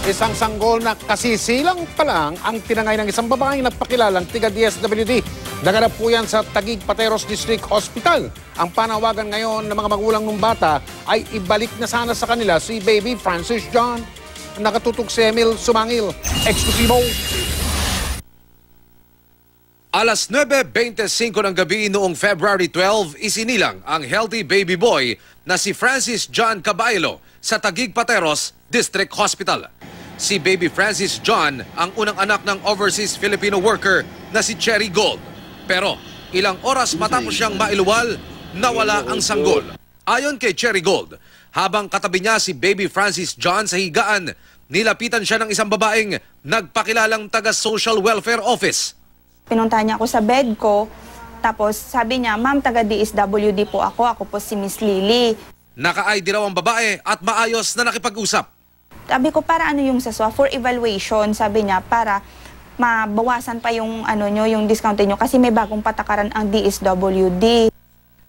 Isang sanggol na kasisilang pa lang ang tinangay ng isang babaeng nagpakilalang tiga DSWD. Naganap po yan sa Taguig Pateros District Hospital. Ang panawagan ngayon ng mga magulang ng bata ay ibalik na sana sa kanila si baby Francis John. Nakatutok si Emil Sumangil. Eksklusibo. Alas 9:25 ng gabi noong February 12, isinilang ang healthy baby boy na si Francis John Cabailo sa Taguig Pateros District Hospital. Si baby Francis John ang unang anak ng overseas Filipino worker na si Cherry Gold. Pero ilang oras matapos siyang mailuwal, nawala ang sanggol. Ayon kay Cherry Gold, habang katabi niya si baby Francis John sa higaan, nilapitan siya ng isang babaeng nagpakilalang taga Social Welfare Office. Pinunta niya ako sa bed ko, tapos sabi niya, "Ma'am, taga DSWD po ako po si Miss Lily." Naka-ID raw ang babae at maayos na nakipag-usap. Sabi ko, para ano yung saswa? For evaluation, sabi niya, para mabawasan pa yung yung discount niyo kasi may bagong patakaran ang DSWD.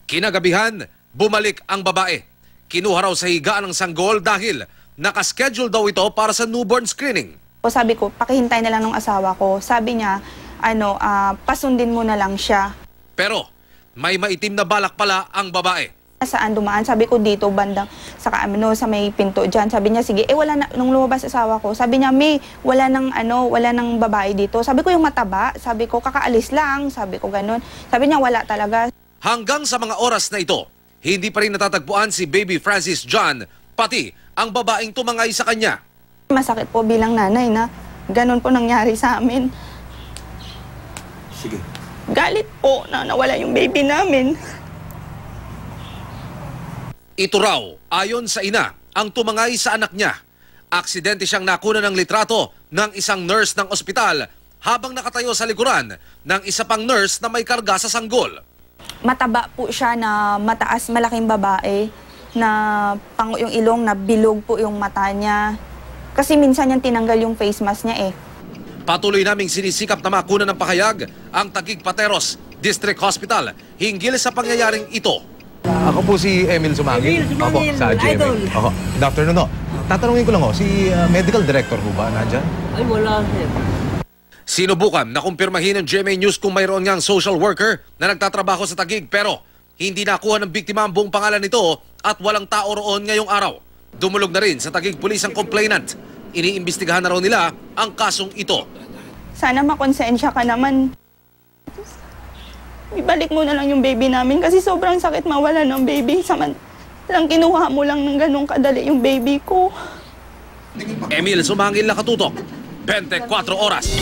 Kinagabihan, bumalik ang babae. Kinuha raw sa higaan ng sanggol dahil nakaschedule daw ito para sa newborn screening. O sabi ko, pakihintay na lang ng asawa ko. Sabi niya, pasundin mo na lang siya. Pero may maitim na balak pala ang babae. Saan dumaan? Sabi ko dito, bandang sa may pinto dyan. Sabi niya, sige, wala na, nung lumabas asawa ko, sabi niya, May, wala nang babae dito. Sabi ko, yung mataba, sabi ko, kakaalis lang, sabi ko ganun. Sabi niya, wala talaga. Hanggang sa mga oras na ito, hindi pa rin natatagpuan si baby Francis John, pati ang babaeng tumangay sa kanya. Masakit po bilang nanay na ganun po nangyari sa amin. Sige. Galit po na nawala yung baby namin. Ito raw, ayon sa ina, ang tumangay sa anak niya. Aksidente siyang nakuna ng litrato ng isang nurse ng ospital habang nakatayo sa likuran ng isa pang nurse na may karga sa sanggol. Mataba po siya na mataas, malaking babae, na pango yung ilong, na bilog po yung mata niya. Kasi minsan niyang tinanggal yung face mask niya eh. Patuloy naming sinisikap na makuna ng pahayag ang Taguig Pateros District Hospital hinggil sa pangyayaring ito. Ako po si Emil Sumangil. Opo, sa GMA. Opo. Good afternoon, no. Tatanungin ko lang, si medical director po ba nandyan? Ay, wala, sir. Sinubukan na kumpirmahin ng GMA News kung mayroon ngang social worker na nagtatrabaho sa Taguig pero hindi nakuha ng biktima ang buong pangalan nito at walang tao roon ngayong araw. Dumulog na rin sa Taguig Police ang complainant. Iniimbestigahan na raw nila ang kasong ito. Sana makonsensya ka naman. Ibalik mo na lang yung baby namin kasi sobrang sakit mawala ng baby. Samantalang kinuha mo lang ng ganong kadali yung baby ko. Emil Sumangil, nakatutok. 24 oras.